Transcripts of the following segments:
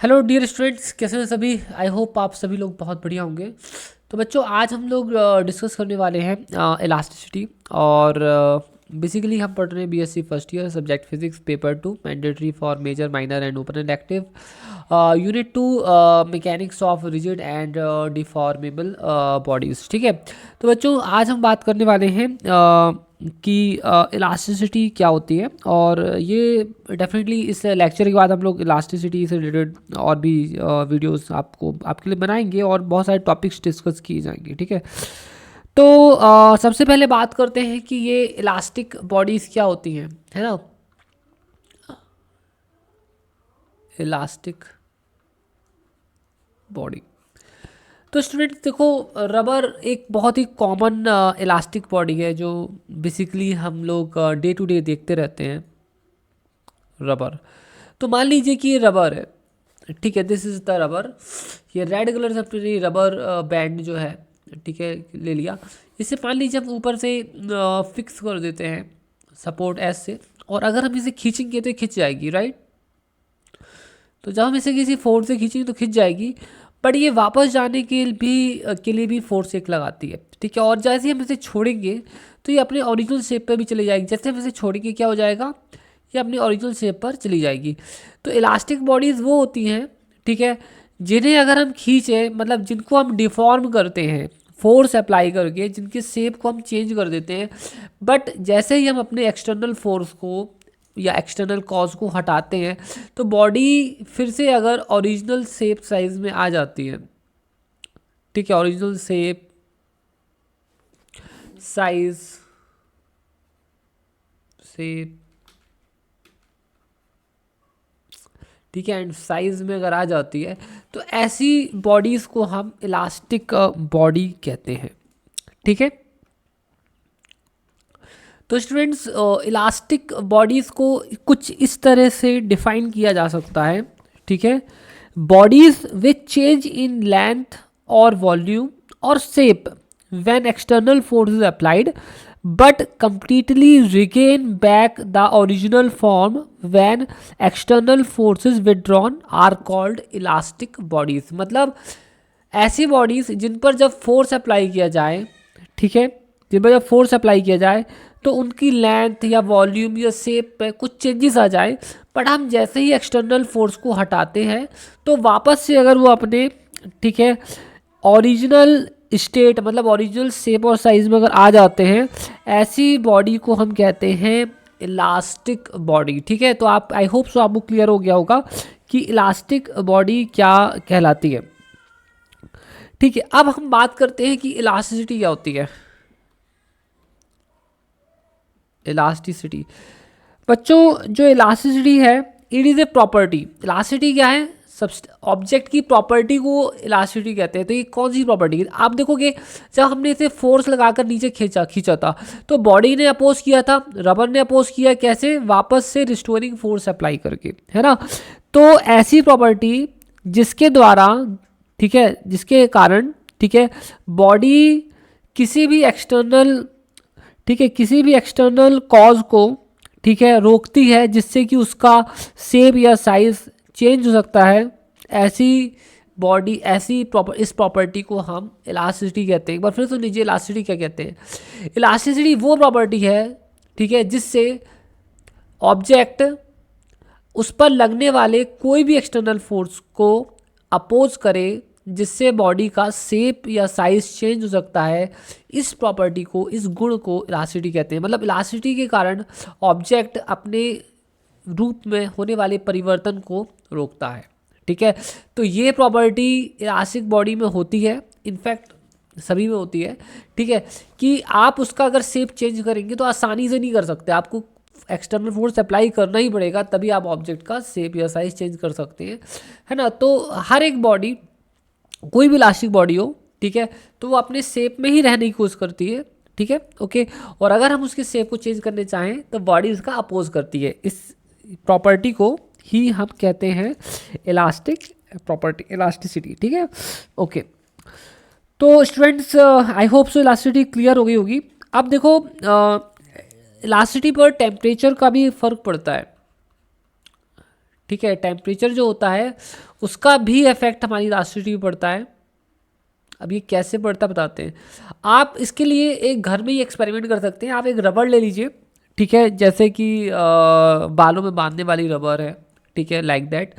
Hello dear students, कैसे हैं सभी। आई होप आप सभी लोग बहुत बढ़िया होंगे। तो बच्चों, आज हम लोग डिस्कस करने वाले हैं इलास्टिसिटी। और बेसिकली हम पढ़ रहे हैं BSc first year, subject physics, paper 2, mandatory for major minor and open elective, unit 2, mechanics of rigid and deformable bodies. ठीक है। तो बच्चों, आज हम बात करने वाले हैं कि इलास्टिसिटी क्या होती है। और ये डेफिनेटली इस लेक्चर के बाद हम लोग इलास्टिसिटी से रिलेटेड और भी वीडियोस आपके लिए बनाएंगे और बहुत सारे टॉपिक्स डिस्कस किए जाएंगे। ठीक है। तो सबसे पहले बात करते हैं कि ये इलास्टिक बॉडीज़ क्या होती हैं, है ना। इलास्टिक बॉडी, तो स्टूडेंट देखो, रबर एक बहुत ही कॉमन इलास्टिक बॉडी है जो बेसिकली हम लोग डे टू डे देखते रहते हैं। रबर, तो मान लीजिए कि ये रबर है। ठीक है, दिस इज़ द रबर। ये रेड कलर से अपनी रबर बैंड जो है, ठीक है, ले लिया। इसे मान लीजिए हम ऊपर से फिक्स कर देते हैं सपोर्ट एस से, और अगर हम इसे खींचेंगे तो ये खिंच जाएगी, राइट। तो जब हम इसे किसी फोर्स से खींचेंगे तो खिंच जाएगी, बट ये वापस जाने के लिए भी फोर्स एक लगाती है। ठीक है। और जैसे ही हम इसे छोड़ेंगे तो ये अपने ओरिजिनल शेप पर भी चले जाएगी। जैसे हम इसे छोड़ेंगे क्या हो जाएगा, ये अपनी ओरिजिनल शेप पर चली जाएगी। तो इलास्टिक बॉडीज़ वो होती हैं, ठीक है, जिन्हें अगर हम खींचे, मतलब जिनको हम डिफॉर्म करते हैं फोर्स अप्लाई करके, जिनके शेप को हम चेंज कर देते हैं, बट जैसे ही हम अपने एक्सटर्नल फोर्स को या एक्सटर्नल कॉज को हटाते हैं तो बॉडी फिर से अगर ओरिजिनल शेप साइज में आ जाती है। ठीक है, ओरिजिनल शेप साइज शेप, ठीक है, एंड साइज में अगर आ जाती है तो ऐसी बॉडीज़ को हम इलास्टिक बॉडी कहते हैं। ठीक है। तो स्टूडेंट्स, इलास्टिक बॉडीज़ को कुछ इस तरह से डिफाइन किया जा सकता है। ठीक है, bodies which change in length और वॉल्यूम और shape when external force is applied, but completely regain back the original form when external forces withdrawn are called elastic bodies। मतलब ऐसी बॉडीज जिन पर जब फोर्स अप्लाई किया जाए, ठीक है, जिन पर जब फोर्स अप्लाई किया जाए तो उनकी लेंथ या वॉल्यूम या शेप पे कुछ चेंजेस आ जाए, बट हम जैसे ही एक्सटर्नल फोर्स को हटाते हैं तो वापस से अगर वो अपने, ठीक है, ओरिजिनल स्टेट, मतलब ओरिजिनल शेप और साइज में अगर आ जाते हैं, ऐसी बॉडी को हम कहते हैं इलास्टिक बॉडी। ठीक है। तो आप, आई होप सो आपको क्लियर हो गया होगा कि इलास्टिक बॉडी क्या कहलाती है। ठीक है, अब हम बात करते हैं कि इलास्टिसिटी क्या होती है। इलास्टिसिटी, बच्चों, जो इलास्टिसिटी है, it is a property. Elasticity क्या है, सब ऑब्जेक्ट की प्रॉपर्टी को इलास्टिसिटी कहते हैं। तो ये कौन सी प्रॉपर्टी है, आप देखोगे जब हमने इसे फोर्स लगाकर नीचे खींचा था तो बॉडी ने अपोज किया था, रबर ने अपोज किया, कैसे, वापस से रिस्टोरिंग फोर्स अप्लाई करके, है ना। तो ऐसी प्रॉपर्टी जिसके द्वारा, ठीक है, जिसके कारण, ठीक है, बॉडी किसी भी एक्सटर्नल, ठीक है, किसी भी एक्सटर्नल कॉज को, ठीक है, रोकती है, जिससे कि उसका शेप या साइज चेंज हो सकता है। ऐसी बॉडी, इस प्रॉपर्टी को हम इलास्टिसिटी कहते हैं। एक बार फिर तो नीचे इलास्टिसिटी क्या कहते हैं। इलास्टिसिटी वो प्रॉपर्टी है, ठीक है, जिससे ऑब्जेक्ट उस पर लगने वाले कोई भी एक्सटर्नल फोर्स को अपोज करे, जिससे बॉडी का शेप या साइज चेंज हो सकता है। इस प्रॉपर्टी को, इस गुण को इलास्टिसिटी कहते हैं। मतलब इलास्टिसिटी के कारण ऑब्जेक्ट अपने रूप में होने वाले परिवर्तन को रोकता है। ठीक है। तो ये प्रॉपर्टी इलास्टिक बॉडी में होती है, इनफैक्ट सभी में होती है। ठीक है, कि आप उसका अगर शेप चेंज करेंगे तो आसानी से नहीं कर सकते, आपको एक्सटर्नल फोर्स अप्लाई करना ही पड़ेगा, तभी आप ऑब्जेक्ट का शेप या साइज चेंज कर सकते हैं, है ना। तो हर एक बॉडी, कोई भी इलास्टिक बॉडी हो, ठीक है, तो वो अपने शेप में ही रहने की कोशिश करती है। ठीक है, ओके। और अगर हम उसके शेप को चेंज करने चाहें तो बॉडी उसका अपोज करती है। इस प्रॉपर्टी को ही हम कहते हैं इलास्टिक प्रॉपर्टी, इलास्टिसिटी। ठीक है, ओके। तो students, I hope so elasticity clear हो गई होगी। अब देखो, इलास्टिसिटी पर टेम्परेचर का भी फर्क पड़ता है। ठीक है, टेम्परेचर जो होता है उसका भी इफेक्ट हमारी इलास्टिसिटी पे पड़ता है। अब ये कैसे पड़ता है बताते हैं। आप इसके लिए एक घर में ही एक्सपेरिमेंट कर सकते हैं। आप एक रबड़ ले लीजिए, ठीक है, जैसे कि बालों में बांधने वाली रबड़ है, ठीक है, लाइक दैट,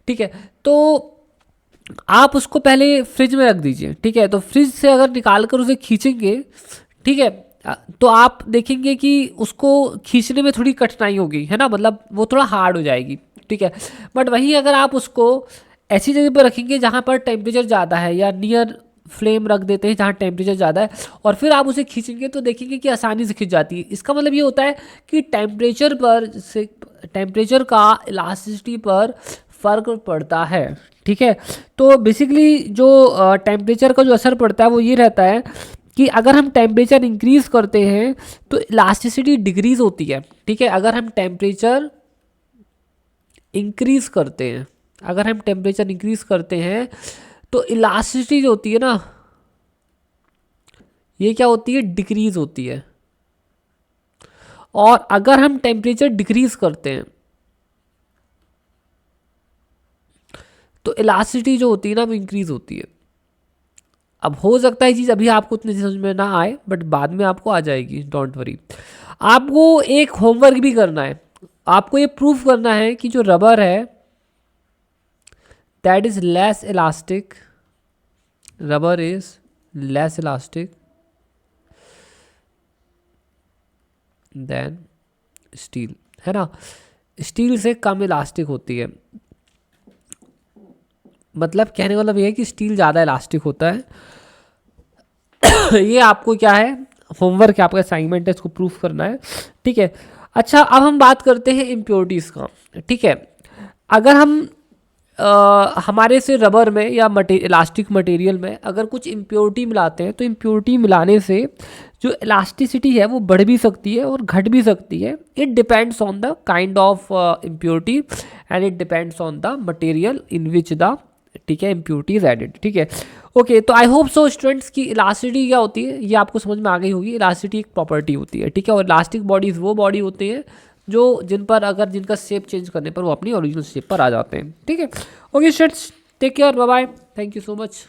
ठीक है। तो आप उसको पहले फ्रिज में रख दीजिए, ठीक है। तो फ्रिज से अगर निकाल कर उसे खींचेंगे, ठीक है, तो आप देखेंगे कि उसको खींचने में थोड़ी कठिनाई होगी, है ना, मतलब वो थोड़ा हार्ड हो जाएगी, ठीक है। बट वहीं अगर आप उसको ऐसी जगह पर रखेंगे जहाँ पर टेम्परेचर ज़्यादा है, या नियर फ्लेम रख देते हैं जहाँ टेम्परेचर ज़्यादा है, और फिर आप उसे खींचेंगे तो देखेंगे कि आसानी से खिंच जाती है। इसका मतलब ये होता है कि टेम्परेचर पर से टेम्परेचर का इलास्टिसिटी पर फ़र्क पड़ता है, ठीक है। तो बेसिकली जो टेम्परेचर का जो असर पड़ता है वो ये रहता है कि अगर हम टेम्परेचर इंक्रीज करते हैं तो इलास्टिसिटी डिक्रीज होती है, ठीक है। अगर हम टेम्परेचर इंक्रीज करते हैं, अगर हम टेम्परेचर इंक्रीज करते हैं तो इलास्टिसिटी जो होती है ना, ये क्या होती है, डिक्रीज होती है। और अगर हम टेम्परेचर डिक्रीज करते हैं तो इलास्टिसिटी जो होती है ना वो इंक्रीज होती है। अब हो सकता है चीज़ अभी आपको उतनी समझ में ना आए, बट बाद में आपको आ जाएगी, डोंट वरी। आपको एक होमवर्क भी करना है। आपको ये प्रूफ करना है कि जो रबर है that is less elastic, rubber is less elastic than steel, है ना। स्टील से कम इलास्टिक होती है। मतलब कहने का मतलब ये है कि स्टील ज़्यादा इलास्टिक होता है। ये आपको क्या है, होमवर्क है, आपका असाइनमेंट है, इसको प्रूफ करना है, ठीक है। अच्छा, अब हम बात करते हैं इम्प्योरिटीज़ का, ठीक है। अगर हम हमारे से रबर में या इलास्टिक मटेरियल में अगर कुछ इम्प्योरिटी मिलाते हैं तो इम्प्योरिटी मिलाने से जो इलास्टिसिटी है वो बढ़ भी सकती है और घट भी सकती है। It depends on the kind of impurity and it depends on the material in which the, ठीक है, इम्प्योरिटी इज एडेड, ठीक है। ओके, तो आई होप सो स्टूडेंट्स की इलास्टिसिटी क्या होती है ये आपको समझ में आ गई होगी। इलास्टिसिटी एक प्रॉपर्टी होती है, ठीक है, और इलास्टिक बॉडीज वो बॉडी होती है जो जिन पर अगर जिनका शेप चेंज करने पर वो अपनी ओरिजिनल शेप पर आ जाते हैं, ठीक है। Okay students, take care, bye bye, thank you so much.